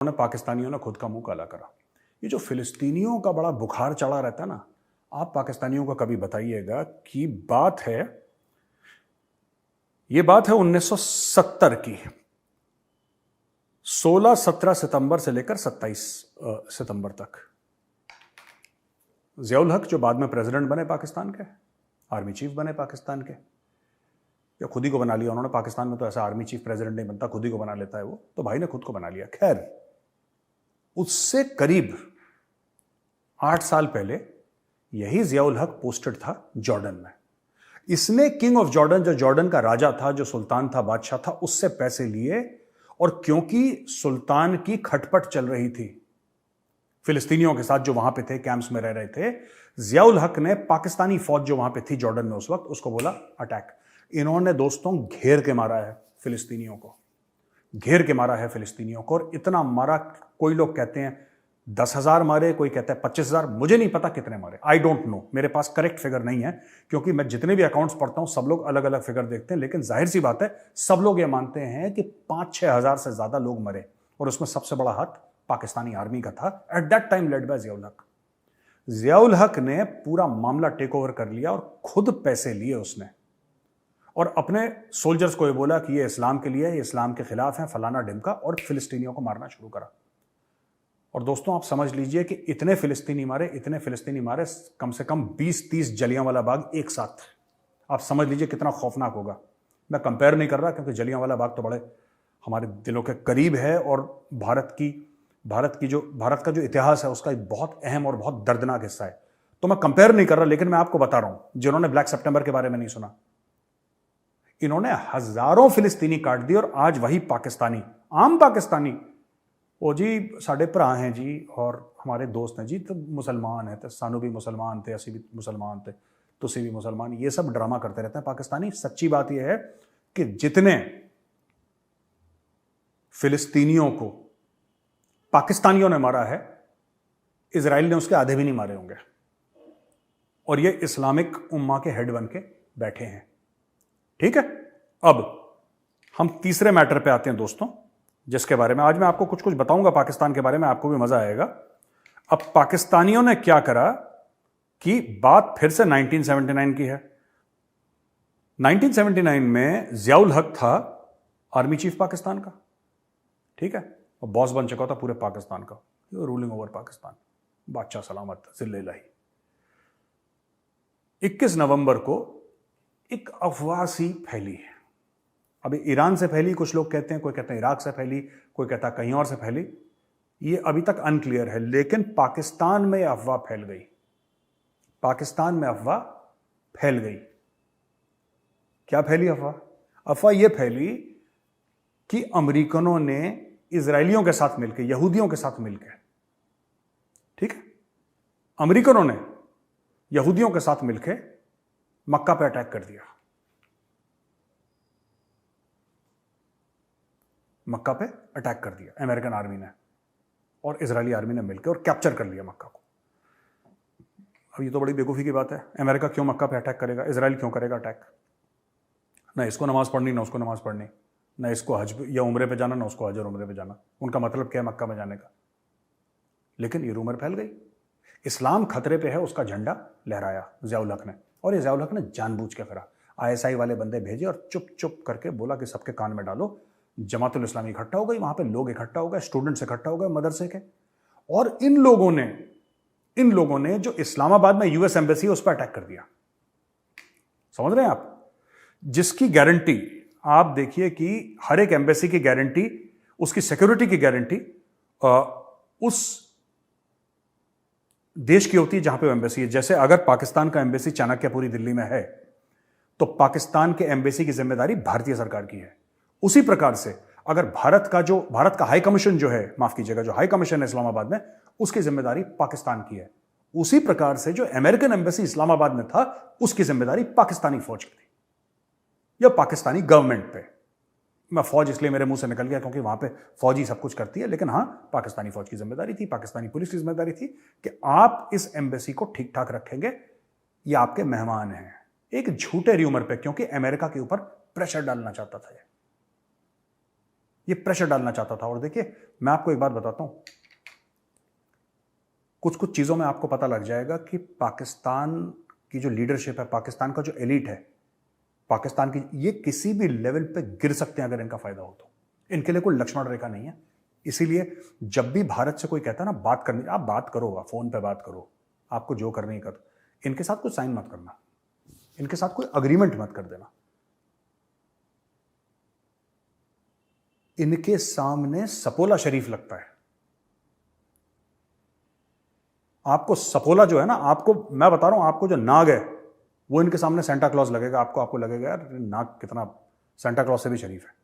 उन्होंने पाकिस्तानियों ने खुद का मुंह काला करा। ये जो फिलिस्तीनियों का बड़ा बुखार चढ़ा रहता है ना, आप पाकिस्तानियों को कभी बताइएगा कि ये बात है 1970 की, 16-17 सितंबर से लेकर 27 सितंबर तक। जियाउल हक जो बाद में प्रेसिडेंट बने पाकिस्तान के, आर्मी चीफ बने पाकिस्तान के, या खुद ही को बना लिया उन्होंने। पाकिस्तान में तो ऐसा आर्मी चीफ प्रेसिडेंट नहीं बनता, खुद ही को बना लेता है वो, तो भाई ने खुद को बना लिया। खैर, उससे करीब 8 साल पहले यही जियाउल हक पोस्टेड था जॉर्डन में। इसने किंग ऑफ जॉर्डन, जो जॉर्डन का राजा था, जो सुल्तान था, बादशाह था, उससे पैसे लिए। और क्योंकि सुल्तान की खटपट चल रही थी फिलिस्तीनियों के साथ जो वहां पे थे, कैंप्स में रह रहे थे, जियाउल हक ने पाकिस्तानी फौज जो वहां पे थी जॉर्डन में उस वक्त, उसको बोला अटैक। इन्होंने दोस्तों घेर के मारा है फिलिस्तीनियों को, घेर के मारा है फिलिस्तीनियों को। और इतना मारा, कोई लोग कहते हैं 10,000 मारे, कोई कहता है 25,000, मुझे नहीं पता कितने मारे, आई डोंट नो, मेरे पास करेक्ट फिगर नहीं है, क्योंकि मैं जितने भी अकाउंट्स पढ़ता हूं सब लोग अलग अलग फिगर देखते हैं। लेकिन जाहिर सी बात है, सब लोग ये मानते हैं कि 5-6 हजार से ज्यादा लोग मरे, और उसमें सबसे बड़ा हाथ पाकिस्तानी आर्मी का था, at that time led by Ziaul हक। जियाउल हक ने पूरा मामला टेक ओवर कर लिया और खुद पैसे लिए उसने, और अपने सोल्जर्स को ये बोला कि ये इस्लाम के लिए, ये इस्लाम के खिलाफ है, फलाना ढिमका, और फिलिस्तीनियों को मारना शुरू करा। और दोस्तों आप समझ लीजिए कि इतने फिलिस्तीनी मारे, कम से कम 20-30 जलियांवाला बाग एक साथ। आप समझ लीजिए कितना खौफनाक होगा। मैं कंपेयर नहीं कर रहा, क्योंकि जलियांवाला बाग तो बड़े हमारे दिलों के करीब है, और भारत का जो इतिहास है उसका एक बहुत अहम और बहुत दर्दनाक हिस्सा है। तो मैं कंपेयर नहीं कर रहा, लेकिन मैं आपको बता रहा हूं, जिन्होंने ब्लैक सितंबर के बारे में नहीं सुना, इन्होंने हजारों फिलिस्तीनी काट दिए। और आज वही पाकिस्तानी, आम पाकिस्तानी, ओ जी साढ़े भरा हैं जी, और हमारे दोस्त हैं जी, तो मुसलमान है, तो सानू भी मुसलमान थे, असी भी मुसलमान थे, तुसी भी मुसलमान, ये सब ड्रामा करते रहते हैं पाकिस्तानी। सच्ची बात यह है कि जितने फिलिस्तीनियों को पाकिस्तानियों ने मारा है, इजराइल ने उसके आधे भी नहीं मारे होंगे। और ये इस्लामिक उम्मा के हेड बन के बैठे हैं। ठीक है, अब हम तीसरे मैटर पे आते हैं दोस्तों, जिसके बारे में आज मैं आपको कुछ कुछ बताऊंगा पाकिस्तान के बारे में, आपको भी मजा आएगा। अब पाकिस्तानियों ने क्या करा कि बात फिर से 1979 की है। 1979 में जियाउल हक था आर्मी चीफ पाकिस्तान का, ठीक है, और बॉस बन चुका था पूरे पाकिस्तान का, रूलिंग ओवर पाकिस्तान, बादशाह सलामत जिल्ले-इलाही। 21 नवंबर को एक अफवाह सी फैली है। अभी ईरान से फैली, कुछ लोग कहते हैं, कोई कहते हैं इराक से फैली, कोई कहता है कहीं और से फैली, ये अभी तक अनक्लियर है। लेकिन पाकिस्तान में अफवाह फैल गई, पाकिस्तान में अफवाह फैल गई। क्या फैली अफवाह? अफवाह यह फैली कि अमेरिकनों ने इजरायलियों के साथ मिलकर, यहूदियों के साथ मिलकर, ठीक है, अमेरिकनों ने यहूदियों के साथ मिलकर मक्का पे अटैक कर दिया। मक्का पे अटैक कर दिया अमेरिकन आर्मी ने, और इजरायली आर्मी ने मिलकर, और कैप्चर कर लिया मक्का को। अब ये तो बड़ी बेवकूफ़ी की बात है, अमेरिका क्यों मक्का पे अटैक करेगा, इजराइल क्यों करेगा अटैक? ना इसको नमाज पढ़नी, ना उसको नमाज पढ़नी, ना इसको हज या उम्रे पे जाना, ना उसको हज और उम्रे पे जाना। उनका मतलब क्या है मक्का में जाने का? लेकिन ये रूमर फैल गई, इस्लाम खतरे पे है, उसका झंडा लहराया जियाउल हक ने। और ये जियाउल हक ने जानबूझ के करा, ISI वाले बंदे भेजे और चुप चुप करके बोला कि सबके कान में डालो। जमातुल इस्लामी इकट्ठा हो गई, वहां पे लोग इकट्ठा हो गए, स्टूडेंट्स इकट्ठा हो गए मदरसे के, और इन लोगों ने जो इस्लामाबाद में US एम्बेसी है उस पर अटैक कर दिया। समझ रहे हैं आप? जिसकी गारंटी आप देखिए कि हर एक एम्बेसी की गारंटी, उसकी सिक्योरिटी की गारंटी उस देश की होती है जहां पे वो एम्बेसी है। जैसे अगर पाकिस्तान का एम्बेसी चाणक्यपुरी दिल्ली में है, तो पाकिस्तान के एम्बेसी की जिम्मेदारी भारतीय सरकार की है। उसी प्रकार से अगर भारत का हाई कमीशन जो है, माफ कीजिएगा, जो हाई कमीशन है इस्लामाबाद में, उसकी जिम्मेदारी पाकिस्तान की है। उसी प्रकार से जो अमेरिकन एम्बेसी इस्लामाबाद में था, उसकी जिम्मेदारी पाकिस्तानी फौज की थी, या पाकिस्तानी गवर्नमेंट पे। मैं फौज इसलिए मेरे मुंह से निकल गया क्योंकि वहां पे फौज ही सब कुछ करती है, लेकिन हां, पाकिस्तानी फौज की जिम्मेदारी थी, पाकिस्तानी पुलिस की जिम्मेदारी थी कि आप इस एम्बेसी को ठीक ठाक रखेंगे, ये आपके मेहमान हैं। एक झूठे र्यूमर पे, क्योंकि अमेरिका के ऊपर प्रेशर डालना चाहता था। ये प्रेशर डालना चाहता था। और देखिए, मैं आपको एक बात बताता हूं, कुछ कुछ चीजों में आपको पता लग जाएगा कि पाकिस्तान की जो लीडरशिप है, पाकिस्तान का जो एलिट है, पाकिस्तान की, ये किसी भी लेवल पे गिर सकते हैं अगर इनका फायदा हो तो। इनके लिए कोई लक्ष्मण रेखा नहीं है। इसीलिए जब भी भारत से कोई कहता है ना बात करनी, आप बात करो, आप फोन पे बात करो, आपको जो करनी है करो, इनके साथ कोई साइन मत करना, इनके साथ कोई अग्रीमेंट मत कर देना। इनके सामने सपोला शरीफ लगता है। आपको सपोला जो है ना, आपको मैं बता रहा हूं, आपको जो नाग है वो इनके सामने सेंटा क्लॉज लगेगा। आपको लगेगा यार नाग कितना सेंटा क्लॉज से भी शरीफ है।